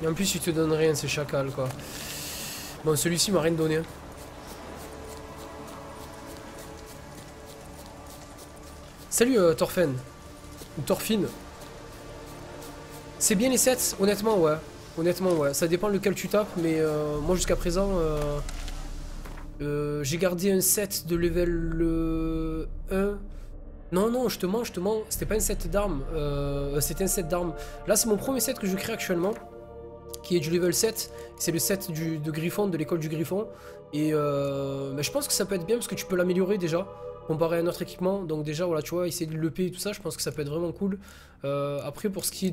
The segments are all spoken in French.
Et en plus, il te donne rien, c'est chacal quoi. Bon, celui-ci m'a rien donné. Hein. Salut Torfen. Ou Torfine. C'est bien les sets, honnêtement, ouais. Honnêtement, ouais. Ça dépend lequel tu tapes, mais moi jusqu'à présent, j'ai gardé un set de level 1. Non, non, je te mens. C'était pas un set d'armes. C'était un set d'armes. Là, c'est mon premier set que je crée actuellement. Qui est du level 7. C'est le set de Griffon, de l'école du Griffon. Et bah, je pense que ça peut être bien parce que tu peux l'améliorer déjà. Comparé à un autre équipement. Donc déjà, voilà, tu vois, essayer de l'EP et tout ça, je pense que ça peut être vraiment cool. Après, pour ce qui est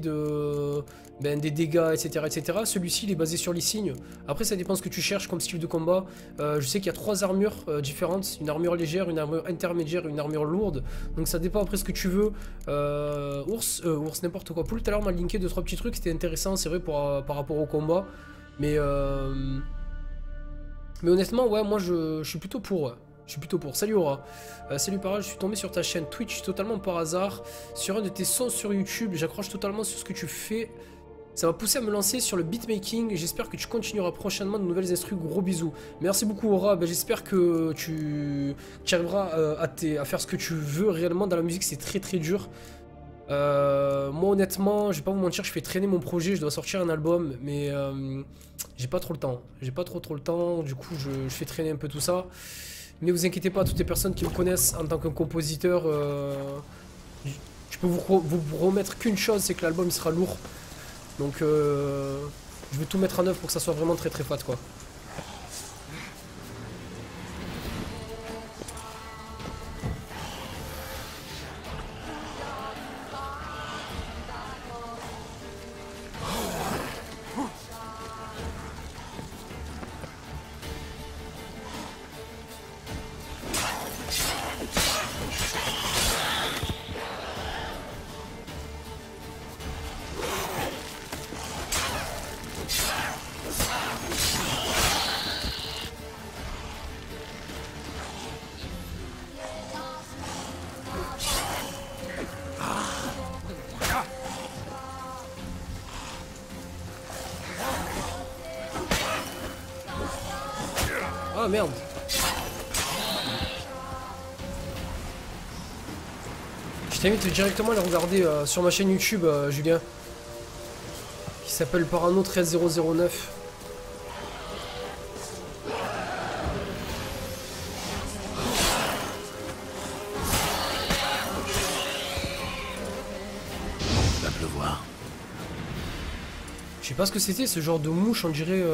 des dégâts, etc., celui-ci, il est basé sur les signes. Après, ça dépend ce que tu cherches comme style de combat. Je sais qu'il y a 3 armures différentes. Une armure légère, une armure intermédiaire et une armure lourde. Donc ça dépend après ce que tu veux. Ours n'importe quoi. Poul, tout à l'heure, m'a linké 2-3 petits trucs. C'était intéressant, c'est vrai, par rapport au combat. Mais honnêtement, ouais, moi, je suis plutôt pour, ouais. Je suis plutôt pour. Salut Aura. Salut Para, je suis tombé sur ta chaîne Twitch totalement par hasard. Sur un de tes sons sur YouTube, j'accroche totalement sur ce que tu fais. Ça m'a poussé à me lancer sur le beatmaking. J'espère que tu continueras prochainement de nouvelles instrus. Gros bisous. Merci beaucoup Aura. Ben, j'espère que tu arriveras à faire ce que tu veux réellement dans la musique. C'est très très dur. Moi honnêtement, je vais pas vous mentir, je fais traîner mon projet. Je dois sortir un album, mais j'ai pas trop le temps. J'ai pas trop le temps. Du coup, je fais traîner un peu tout ça. Mais vous inquiétez pas, toutes les personnes qui me connaissent en tant que compositeur, je peux vous promettre qu'une chose, c'est que l'album il sera lourd. Donc je vais tout mettre en œuvre pour que ça soit vraiment très très fat quoi. Ah merde. Je t'invite directement à le regarder sur ma chaîne YouTube, Julien. Qui s'appelle Parano 13009. Il va pleuvoir. Je sais pas ce que c'était, ce genre de mouche, on dirait...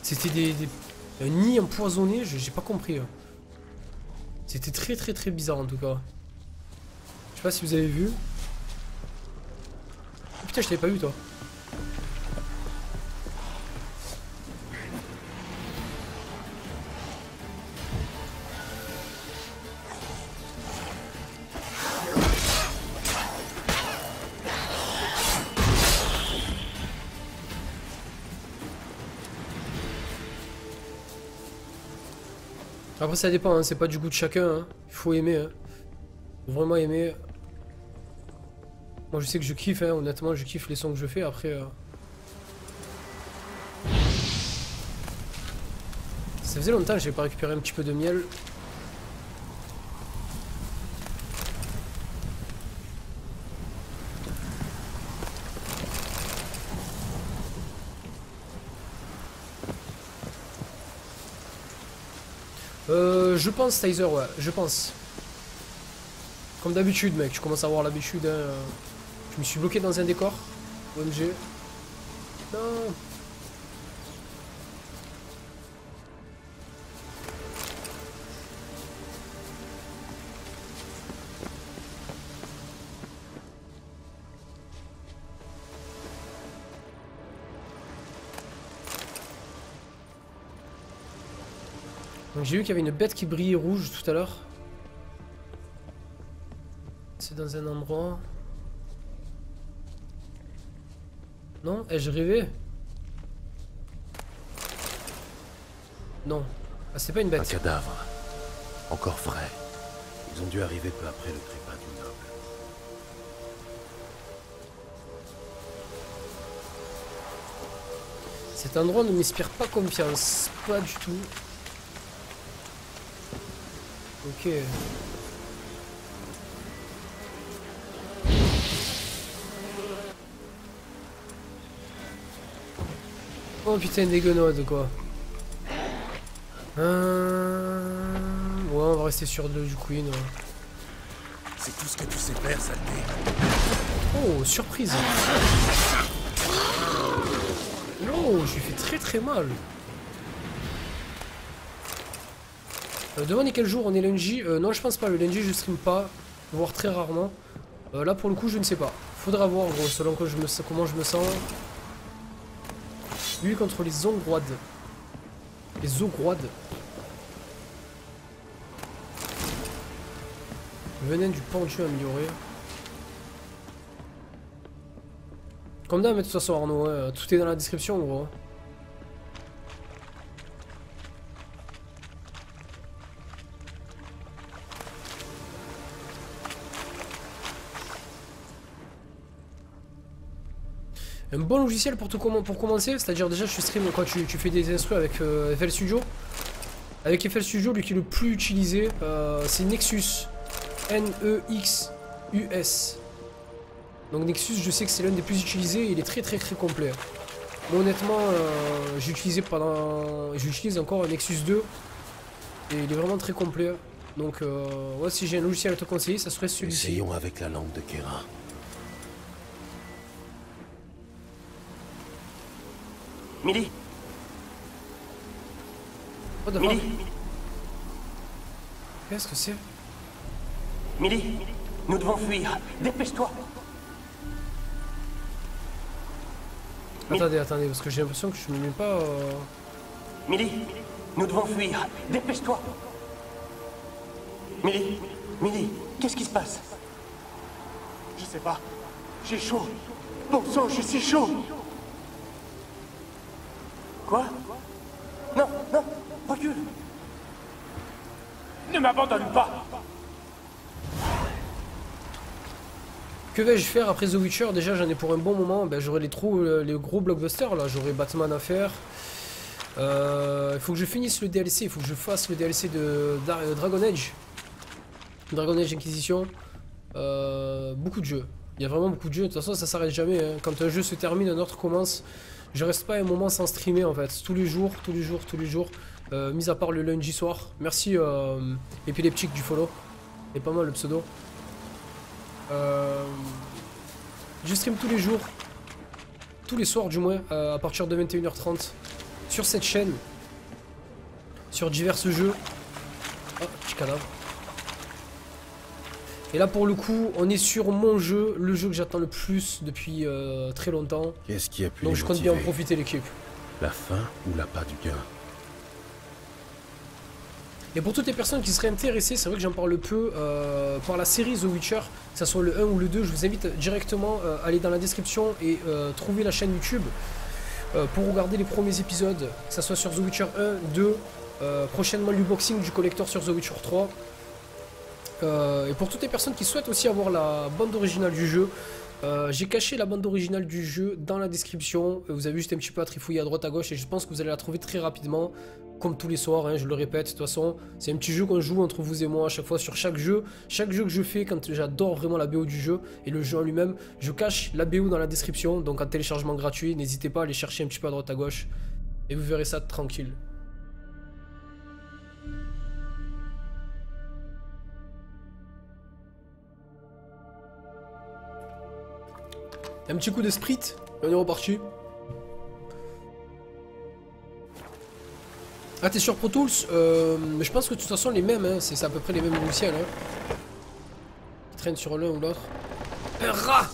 c'était un nid empoisonné, j'ai pas compris. C'était très très très bizarre en tout cas. Je sais pas si vous avez vu. Oh, putain, je t'avais pas vu toi. Après ça dépend, hein, c'est pas du goût de chacun, hein. Il faut aimer, hein. Faut vraiment aimer. Moi je sais que je kiffe, hein, honnêtement je kiffe les sons que je fais, après... Ça faisait longtemps que j'avais pas récupéré un petit peu de miel. Je pense Tizer, ouais, je pense. Comme d'habitude mec, tu commences à avoir l'habitude, hein. Je me suis bloqué dans un décor. OMG. Non. Donc j'ai vu qu'il y avait une bête qui brillait rouge tout à l'heure. C'est dans un endroit... Non? Ai-je rêvé? Non. Ah, c'est pas une bête. Un cadavre. Encore frais. Ils ont dû arriver peu après le trépas du noble. Cet endroit ne m'inspire pas confiance. Pas du tout. Ok. Oh putain, des guenaudes quoi. Ouais, on va rester sur du Queen. Ouais. C'est tout ce que tu sais faire, saleté. Oh, surprise. Oh, je lui fais très très mal. Demandez quel jour on est lundi. Non, je pense pas. Le lundi, je stream pas. Voire très rarement. Là, pour le coup, je ne sais pas. Faudra voir, gros, selon comment je me sens. Lui contre les ongroides. Les ogroides. Le venin du pendu amélioré. Comme d'hab, de toute façon, Arnaud, hein, tout est dans la description, gros. Un bon logiciel pour commencer, c'est-à-dire déjà tu stream quand tu fais des instrus avec FL Studio. Avec FL Studio, lui qui est le plus utilisé, c'est Nexus. N-E-X-U-S. Donc Nexus, je sais que c'est l'un des plus utilisés, il est très très très complet. Moi honnêtement, j'utilise encore un Nexus 2 et il est vraiment très complet. Donc ouais, si j'ai un logiciel à te conseiller, ça serait celui-ci. Essayons avec la langue de Kera. Millie. What the fuck? Qu'est-ce que c'est? Millie, nous devons fuir. Dépêche-toi. Attendez, parce que j'ai l'impression que je me mets pas... Millie, nous devons fuir. Dépêche-toi. Millie, qu'est-ce qui se passe? Je sais pas. J'ai chaud. Bon sang, je suis chaud. Quoi? Non, recule. Ne m'abandonne pas. Que vais-je faire après The Witcher? Déjà j'en ai pour un bon moment, ben, j'aurai les gros blockbusters là, j'aurai Batman à faire. Il faut que je finisse le DLC, il faut que je fasse le DLC de Dragon Age. Dragon Age Inquisition. Beaucoup de jeux. Il y a vraiment beaucoup de jeux, de toute façon ça s'arrête jamais. Hein. Quand un jeu se termine, un autre commence. Je reste pas un moment sans streamer en fait. Tous les jours. Mis à part le lundi soir. Merci Épileptique du follow. Et pas mal le pseudo. Je stream tous les jours, tous les soirs du moins, à partir de 21h30 sur cette chaîne, sur divers jeux. Oh, petit cadavre. Et là pour le coup, on est sur mon jeu, le jeu que j'attends le plus depuis très longtemps. Qu'est-ce qui a pu Donc les je compte bien en motiver? profiter l'équipe. La faim ou l'appât du gain? Et pour toutes les personnes qui seraient intéressées, c'est vrai que j'en parle peu, par la série The Witcher, que ce soit le 1 ou le 2, je vous invite directement à aller dans la description et trouver la chaîne YouTube pour regarder les premiers épisodes, que ce soit sur The Witcher 1, 2, prochainement l'unboxing du collector sur The Witcher 3. Et pour toutes les personnes qui souhaitent aussi avoir la bande originale du jeu, j'ai caché la bande originale du jeu dans la description. Vous avez juste un petit peu à trifouiller à droite à gauche et je pense que vous allez la trouver très rapidement. Comme tous les soirs, hein, je le répète, de toute façon, c'est un petit jeu qu'on joue entre vous et moi à chaque fois sur chaque jeu. Chaque jeu que je fais, quand j'adore vraiment la BO du jeu et le jeu en lui-même, je cache la BO dans la description. Donc en téléchargement gratuit, n'hésitez pas à aller chercher un petit peu à droite à gauche et vous verrez ça tranquille. Un petit coup de sprit, et on est reparti. Ah, t'es sur Pro Tools? Je pense que de toute façon les mêmes, hein, c'est à peu près les mêmes logiciels. Hein. Ils traînent sur l'un ou l'autre. Un rat!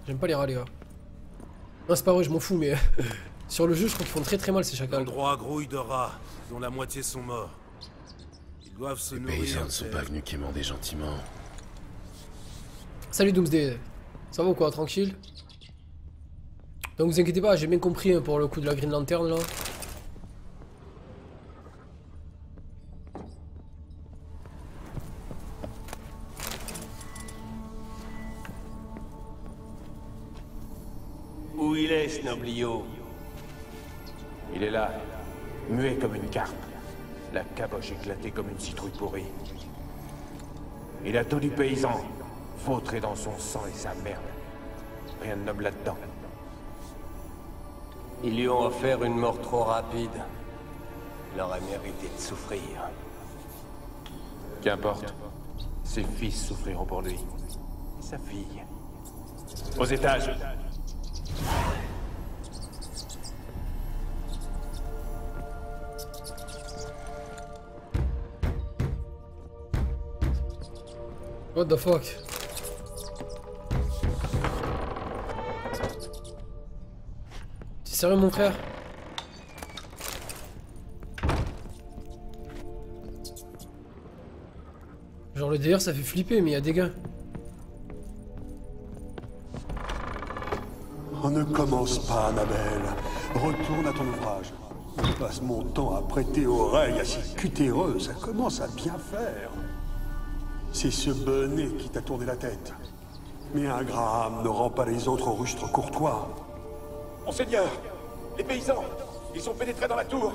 J'aime pas les rats les gars. Non c'est pas vrai, je m'en fous mais sur le jeu je crois qu'ils font très mal ces chacals. L'endroit grouille de rats, dont la moitié sont morts. Ils doivent se Les nourrir. paysans ne sont pas venus quémander gentiment. Salut Doomsday. Ça va ou quoi, tranquille? Donc vous inquiétez pas, j'ai bien compris hein, pour le coup de la Green Lantern là. où il est, ce noblio? Il est là, muet comme une carpe, la caboche éclatée comme une citrouille pourrie. Il a tout du paysan, vautré dans son sang et sa merde. Rien de noble là-dedans. Ils lui ont offert une mort trop rapide. Il aurait mérité de souffrir. Qu'importe. Ses fils souffriront pour lui. Et sa fille. Aux étages. What the fuck? T'es sérieux mon frère? Genre le délire ça fait flipper mais il y a des gars. Oh, ne commence pas, Annabelle. Retourne à ton ouvrage. Je passe mon temps à prêter oreille à ces cutéreux. Ça commence à bien faire. C'est ce bonnet qui t'a tourné la tête. Mais un Graham ne rend pas les autres rustres courtois. Monseigneur, les paysans, ils sont pénétrés dans la tour.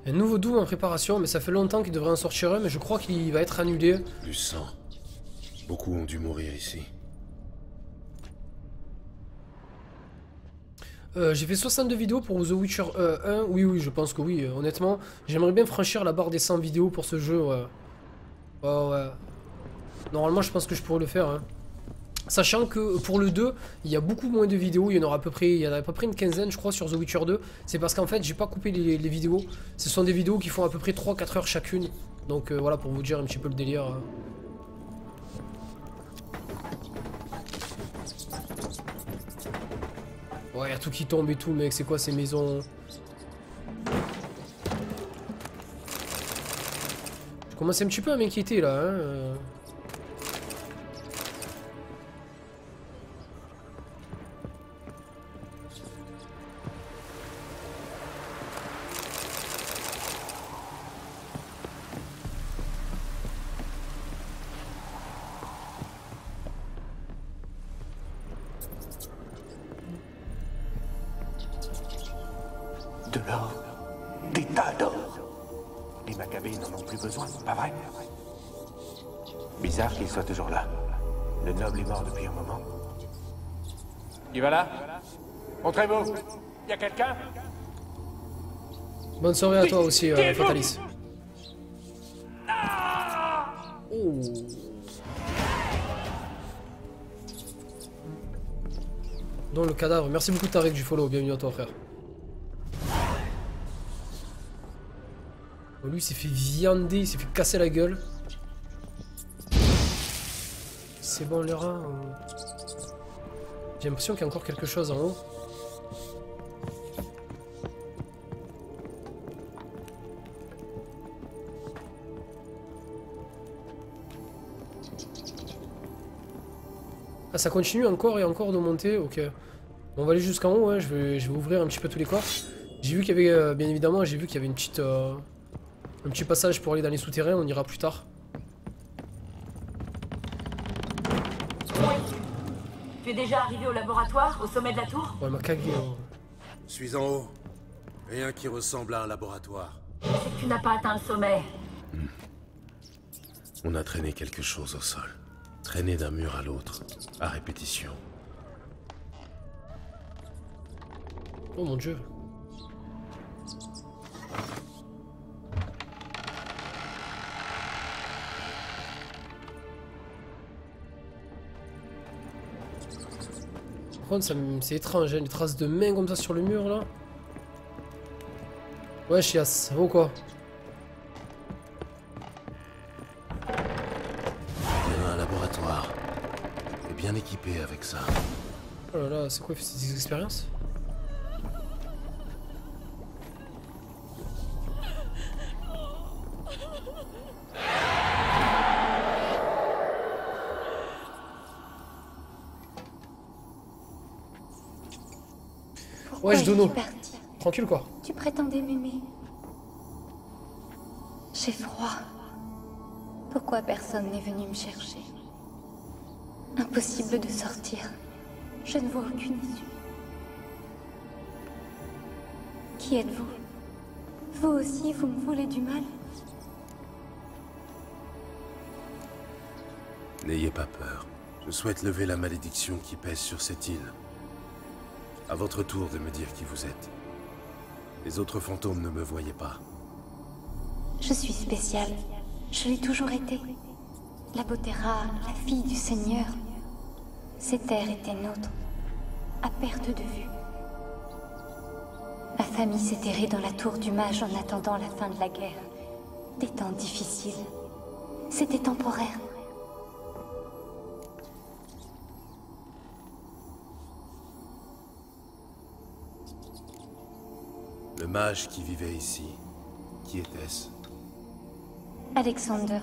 Un nouveau doux en préparation, mais ça fait longtemps qu'il devrait en sortir un, mais je crois qu'il va être annulé. Du sang. Beaucoup ont dû mourir ici. J'ai fait 62 vidéos pour The Witcher 1. Oui, je pense que oui. Honnêtement, j'aimerais bien franchir la barre des 100 vidéos pour ce jeu. Ouais. Ouais. Normalement, je pense que je pourrais le faire. Hein. Sachant que pour le 2, il y a beaucoup moins de vidéos. Il y en a à peu près une quinzaine, je crois, sur The Witcher 2. C'est parce qu'en fait, j'ai pas coupé les vidéos. Ce sont des vidéos qui font à peu près 3-4 heures chacune. Donc voilà, pour vous dire un petit peu le délire. Ouais, y a tout qui tombe et tout, mec. C'est quoi ces maisons? Je commence un petit peu à m'inquiéter là. Hein. De l'or. Des tas d'or. Les Maccabées n'en ont plus besoin, pas vrai? Bizarre qu'il soit toujours là. Le noble est mort depuis un moment. Qui va là? Montrez-vous. Y a quelqu'un? Bonne soirée à toi aussi, Fatalis. Oh. Dans le cadavre. Merci beaucoup Tarek du follow. Bienvenue à toi frère. Oh, lui il s'est fait viander, il s'est fait casser la gueule. C'est bon les rats. J'ai l'impression qu'il y a encore quelque chose en haut. Ah ça continue encore et encore de monter, ok. Bon, on va aller jusqu'en haut, hein. je vais ouvrir un petit peu tous les corps. J'ai vu qu'il y avait, bien évidemment, j'ai vu qu'il y avait une petite... un petit passage pour aller dans les souterrains, on ira plus tard. Tu es déjà arrivé au laboratoire, au sommet de la tour? Ouais, elle m'a cagué. Je suis en haut. Rien qui ressemble à un laboratoire. C'est que tu n'as pas atteint le sommet. On a traîné quelque chose au sol. Traîné d'un mur à l'autre, à répétition. Oh mon dieu. Par contre, c'est étrange, hein, les traces de mains comme ça sur le mur là. Ouais, chiasse, ça vaut quoi? Il y a un laboratoire. Et bien équipé avec ça. Oh là là, c'est quoi, c'est des expériences? Ouais, je donne. Tranquille quoi. Tu prétendais m'aimer. J'ai froid. Pourquoi personne n'est venu me chercher? Impossible de sortir. Je ne vois aucune issue. Qui êtes-vous? Vous aussi, vous me voulez du mal? N'ayez pas peur. Je souhaite lever la malédiction qui pèse sur cette île. À votre tour de me dire qui vous êtes. Les autres fantômes ne me voyaient pas. Je suis spéciale. Je l'ai toujours été. La beauté rare, la fille du Seigneur. Cette terre était nôtre, à perte de vue. Ma famille s'est terrée dans la tour du mage en attendant la fin de la guerre. Des temps difficiles. C'était temporaire. Le mage qui vivait ici, qui était-ce? Alexander.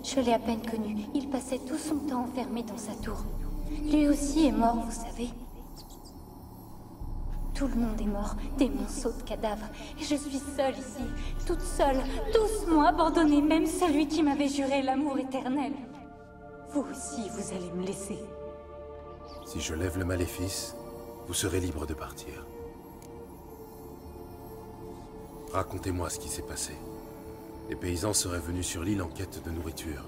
Je l'ai à peine connu. Il passait tout son temps enfermé dans sa tour. Lui aussi est mort, vous savez. Tout le monde est mort, des monceaux de cadavres. Et je suis seule ici, toute seule. Tous m'ont abandonnée, même celui qui m'avait juré l'amour éternel. Vous aussi, vous allez me laisser. Si je lève le maléfice, vous serez libre de partir. Racontez-moi ce qui s'est passé. Les paysans seraient venus sur l'île en quête de nourriture.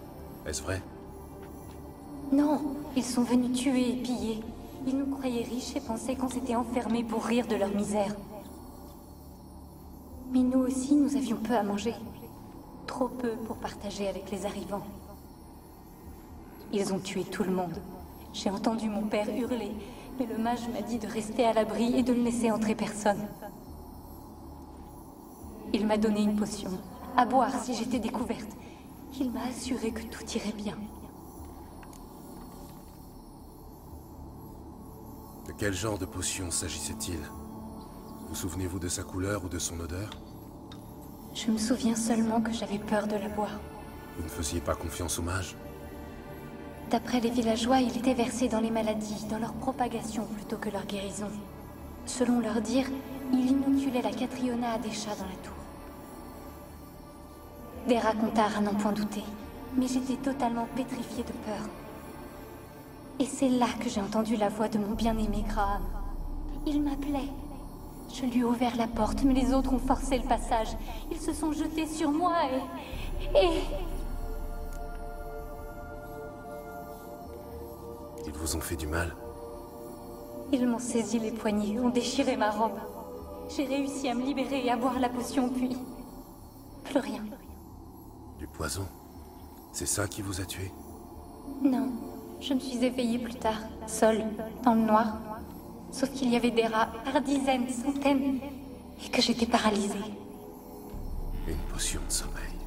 Est-ce vrai? Non, ils sont venus tuer et piller. Ils nous croyaient riches et pensaient qu'on s'était enfermés pour rire de leur misère. Mais nous aussi, nous avions peu à manger. Trop peu pour partager avec les arrivants. Ils ont tué tout le monde. J'ai entendu mon père hurler, mais le mage m'a dit de rester à l'abri et de ne laisser entrer personne. Il m'a donné une potion, à boire si j'étais découverte. Il m'a assuré que tout irait bien. De quel genre de potion s'agissait-il? Vous souvenez-vous de sa couleur ou de son odeur? Je me souviens seulement que j'avais peur de la boire. Vous ne faisiez pas confiance aux mages? D'après les villageois, il était versé dans les maladies, dans leur propagation plutôt que leur guérison. Selon leur dire, il inoculait la Catriona à des chats dans la tour. Des racontards à n'en point douter, mais j'étais totalement pétrifiée de peur. Et c'est là que j'ai entendu la voix de mon bien-aimé Graham. Il m'appelait. Je lui ai ouvert la porte, mais les autres ont forcé le passage. Ils se sont jetés sur moi et... Ils vous ont fait du mal? Ils m'ont saisi les poignets, ont déchiré ma robe. J'ai réussi à me libérer et à boire la potion, puis... plus rien. Du poison? C'est ça qui vous a tué? Non, je me suis éveillée plus tard, seule, dans le noir. Sauf qu'il y avait des rats, par dizaines, centaines, et que j'étais paralysée. Une potion de sommeil.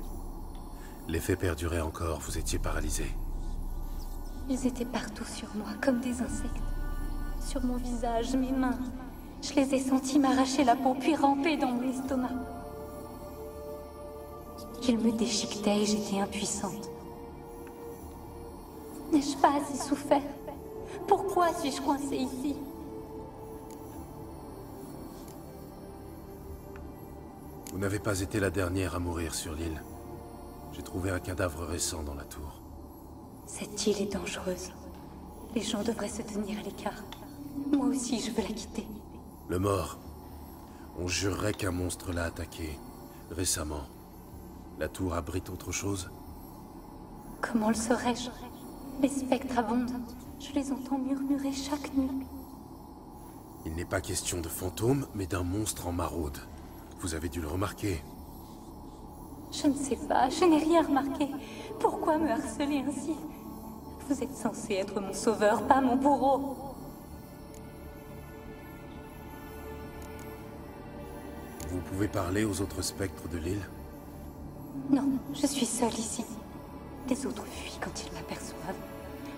L'effet perdurait encore, vous étiez paralysé. Ils étaient partout sur moi, comme des insectes. Sur mon visage, mes mains. Je les ai sentis m'arracher la peau, puis ramper dans mon estomac. Ils me déchiquetaient et j'étais impuissante. N'ai-je pas assez souffert? Pourquoi suis-je coincée ici? Vous n'avez pas été la dernière à mourir sur l'île. J'ai trouvé un cadavre récent dans la tour. Cette île est dangereuse. Les gens devraient se tenir à l'écart. Moi aussi, je veux la quitter. Le mort. On jurerait qu'un monstre l'a attaqué. Récemment. La tour abrite autre chose? Comment le saurais-je? Les spectres abondent. Je les entends murmurer chaque nuit. Il n'est pas question de fantôme, mais d'un monstre en maraude. Vous avez dû le remarquer. Je ne sais pas, je n'ai rien remarqué. Pourquoi me harceler ainsi? Vous êtes censé être mon sauveur, pas mon bourreau. Vous pouvez parler aux autres spectres de l'île? Non, je suis seule ici. Les autres fuient quand ils m'aperçoivent.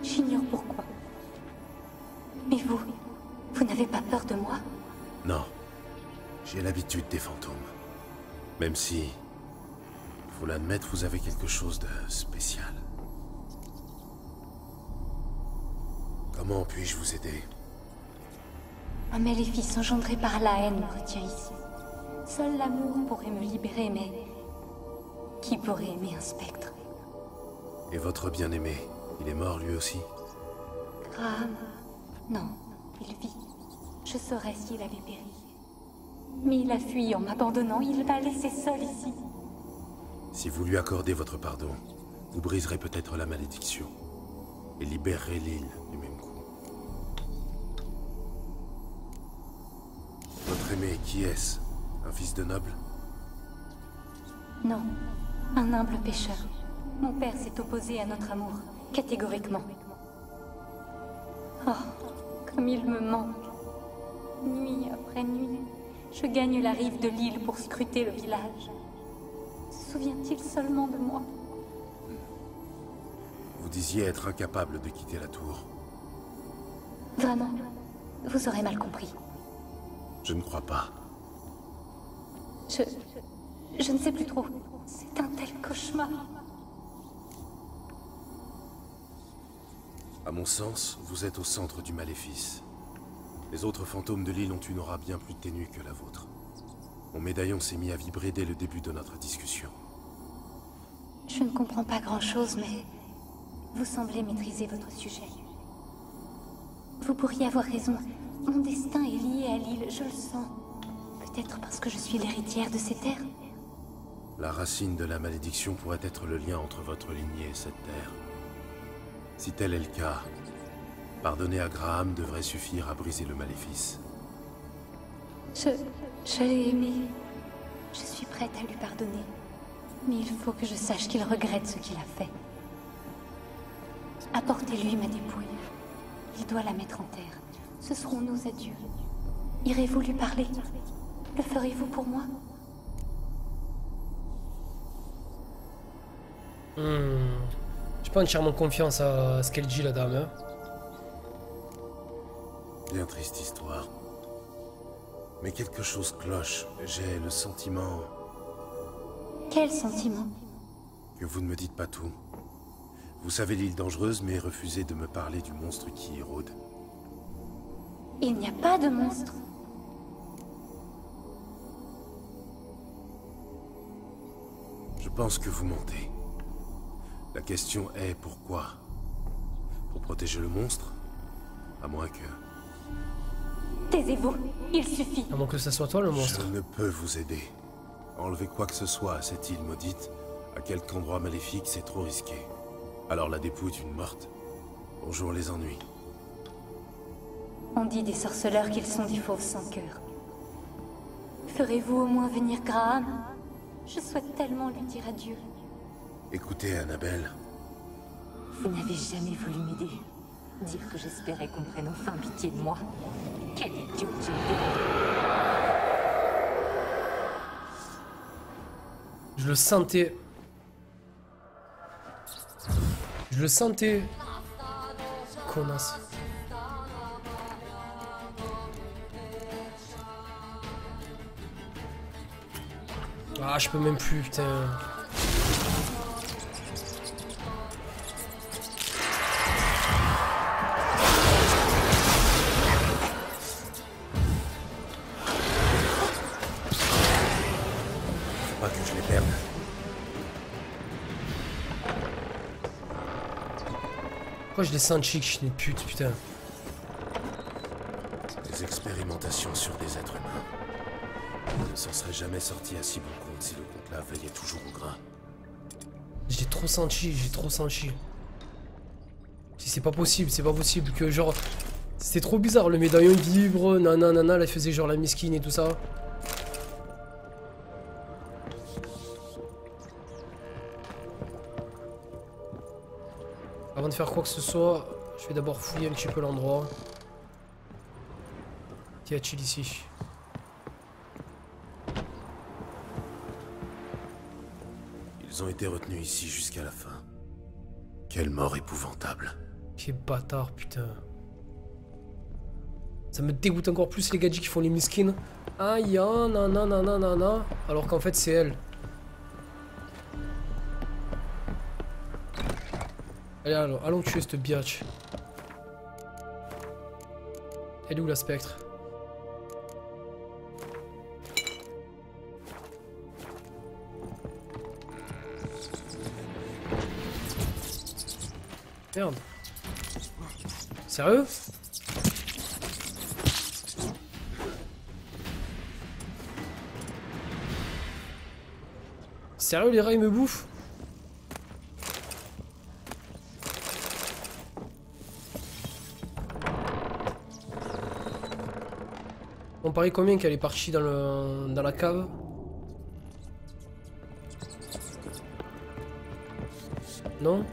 J'ignore pourquoi. Mais vous n'avez pas peur de moi? Non. J'ai l'habitude des fantômes. Même si, faut l'admettre, vous avez quelque chose de spécial. Comment puis-je vous aider? Un maléfice engendré par la haine me retient ici. Seul l'amour pourrait me libérer, mais Qui pourrait aimer un spectre? Et votre bien-aimé, il est mort lui aussi? Graham? Non, il vit. Je saurais s'il avait péri. Mais il a fui en m'abandonnant, il m'a laissé seul ici. Si vous lui accordez votre pardon, vous briserez peut-être la malédiction et libérerez l'île du même coup. Votre aimé, qui est-ce? Un fils de noble? Non, un humble pêcheur. Mon père s'est opposé à notre amour, catégoriquement. Oh, comme il me manque. Nuit après nuit, je gagne la rive de l'île pour scruter le village. Se souvient-il seulement de moi? Vous disiez être incapable de quitter la tour. Vraiment, vous aurez mal compris. Je ne crois pas. Je ne sais plus trop. C'est un tel cauchemar. À mon sens, vous êtes au centre du maléfice. Les autres fantômes de l'île ont une aura bien plus ténue que la vôtre. Mon médaillon s'est mis à vibrer dès le début de notre discussion. Je ne comprends pas grand-chose, mais vous semblez maîtriser votre sujet. Vous pourriez avoir raison. Mon destin est lié à l'île, je le sens. Peut-être parce que je suis l'héritière de ces terres. La racine de la malédiction pourrait être le lien entre votre lignée et cette terre. Si tel est le cas, pardonner à Graham devrait suffire à briser le maléfice. Je l'ai aimé. Je suis prête à lui pardonner. Mais il faut que je sache qu'il regrette ce qu'il a fait. Apportez-lui ma dépouille. Il doit la mettre en terre. Ce seront nos adieux. Irez-vous lui parler? Le ferez-vous pour moi? J'ai pas entièrement confiance à ce qu'elle dit, la dame. Hein. Bien triste histoire. Mais quelque chose cloche. J'ai le sentiment Quel sentiment? que vous ne me dites pas tout. Vous savez l'île dangereuse, mais refusez de me parler du monstre qui y rôde. Il n'y a pas de monstre. Je pense que vous mentez. La question est pourquoi? Pour protéger le monstre? À moins que... Taisez-vous, il suffit. À moins que ce soit toi le monstre. Je ne peux vous aider. Enlever quoi que ce soit à cette île maudite, à quelque endroit maléfique, c'est trop risqué. Alors la dépouille d'une morte. Bonjour les ennuis. On dit des sorceleurs qu'ils sont des fauves sans cœur. Ferez-vous au moins venir Graham? Je souhaite tellement lui dire adieu. Écoutez, Annabelle. Vous n'avez jamais voulu m'aider. Dire que j'espérais qu'on prenne enfin pitié de moi. Quel idiot que j'ai été. Je le sentais. Je le sentais. Connasse. Ah, je peux même plus, putain. Faut pas que je les perde. Pourquoi je les sens chic, je suis une pute, putain. Des expérimentations sur des êtres humains. On ne s'en serait jamais sorti à si bon compte si le compte-là veillait toujours au gras. J'ai trop senti, j'ai trop senti. Si c'est pas possible que genre... C'était trop bizarre, le médaillon vibre, nanana, elle faisait genre la miskine et tout ça. Avant de faire quoi que ce soit, je vais d'abord fouiller un petit peu l'endroit. Qu'y a-t-il ici? Ils ont été retenus ici jusqu'à la fin. Quelle mort épouvantable. Quel bâtard, putain. Ça me dégoûte encore plus les gadgets qui font les miskines. Aïe, nanana, alors qu'en fait c'est elle. Allez, allons tuer cette biatch. Elle est où la spectre? Merde. Sérieux? Sérieux, les rats ils me bouffent? On parie combien qu'elle est partie dans la cave? Non?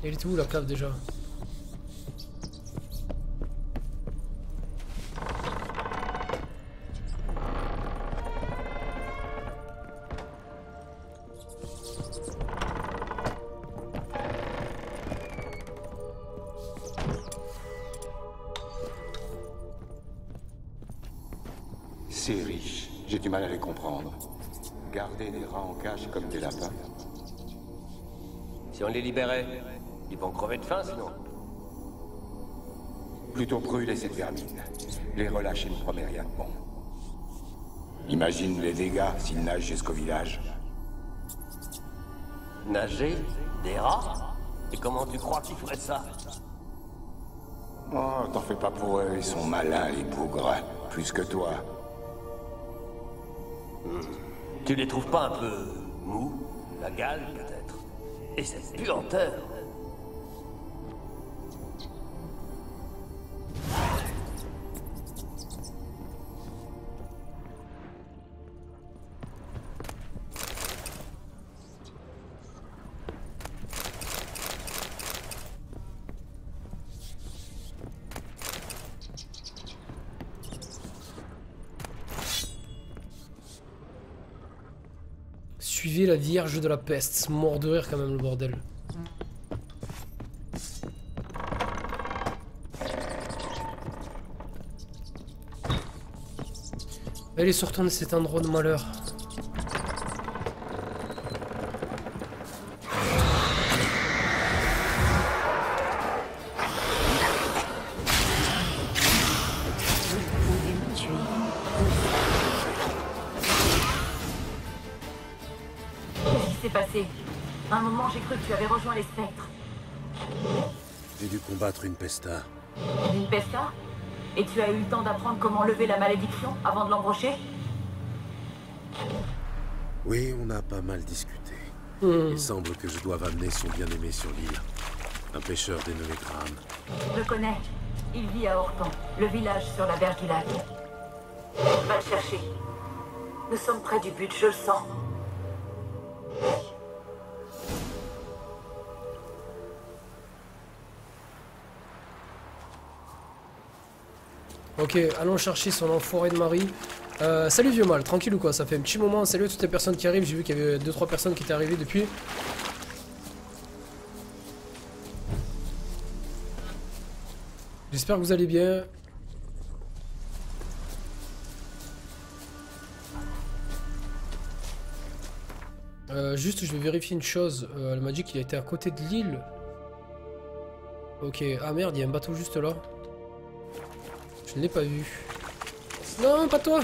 Elle est où la cave déjà? C'est riche, j'ai du mal à les comprendre. Garder des rats en cage comme des lapins. Si on les libérait, ils vont crever de faim sinon. Plutôt brûler cette vermine. Les relâcher ne promet rien de bon. Imagine les dégâts s'ils nagent jusqu'au village. Nager? Des rats? Et comment tu crois qu'ils feraient ça? Oh, t'en fais pas pour eux, ils sont malins les bougres. Plus que toi. Tu les trouves pas un peu mous? La gale peut-être? Et cette puanteur? Suivez la Vierge de la Peste. Mort de rire quand même le bordel. Allez, sortons de cet endroit de malheur. Passé. À un moment, j'ai cru que tu avais rejoint les spectres. J'ai dû combattre une pesta. Une pesta? Et tu as eu le temps d'apprendre comment lever la malédiction avant de l'embrocher? Oui, on a pas mal discuté. Il semble que je doive amener son bien-aimé sur l'île. Un pêcheur dénommé Graham. Je le connais. Il vit à Horton, le village sur la berge du lac. Va le chercher. Nous sommes près du but, je le sens. Ok, allons chercher son enfoiré de mari. Salut vieux mal, tranquille ou quoi? Ça fait un petit moment. Salut à toutes les personnes qui arrivent. J'ai vu qu'il y avait 2-3 personnes qui étaient arrivées depuis. J'espère que vous allez bien. Juste, je vais vérifier une chose. Elle m'a dit qu'il était à côté de l'île. Ok, ah merde, il y a un bateau juste là. Je ne l'ai pas vu. Non, pas toi!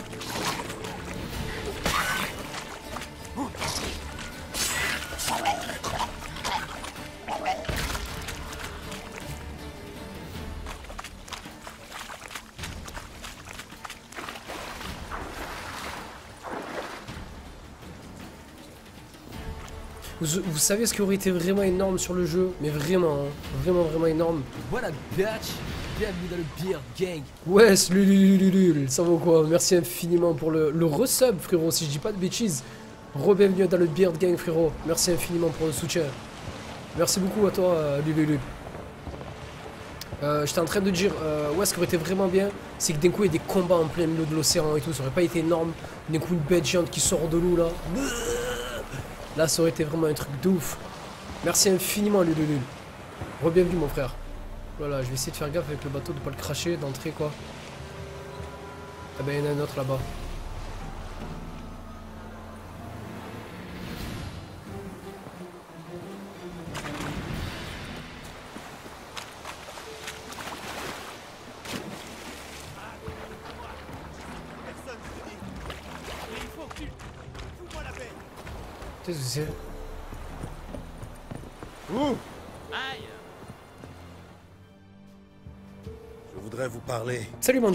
Vous savez ce qui aurait été vraiment énorme sur le jeu? Mais vraiment, hein, vraiment énorme. Voilà, bitch! Bienvenue dans le Beard Gang. Ouais, ça vaut quoi? Merci infiniment pour le resub, frérot, si je dis pas de bêtises. Re-bienvenue dans le Beard Gang, frérot. Merci infiniment pour le soutien. Merci beaucoup à toi, Lulu. J'étais en train de dire, ouais, ce qui aurait été vraiment bien, c'est que d'un coup il y a des combats en plein milieu de l'océan et tout, ça aurait pas été énorme. D'un coup une bête géante qui sort de l'eau là. Là, ça aurait été vraiment un truc de ouf. Merci infiniment, Lulu. Re-bienvenue, mon frère. Voilà, je vais essayer de faire gaffe avec le bateau, de pas le cracher d'entrée, quoi. Ah ben, il y en a un autre là-bas. Qu'est-ce que c'est? Où? Je voudrais vous parler. Salut mon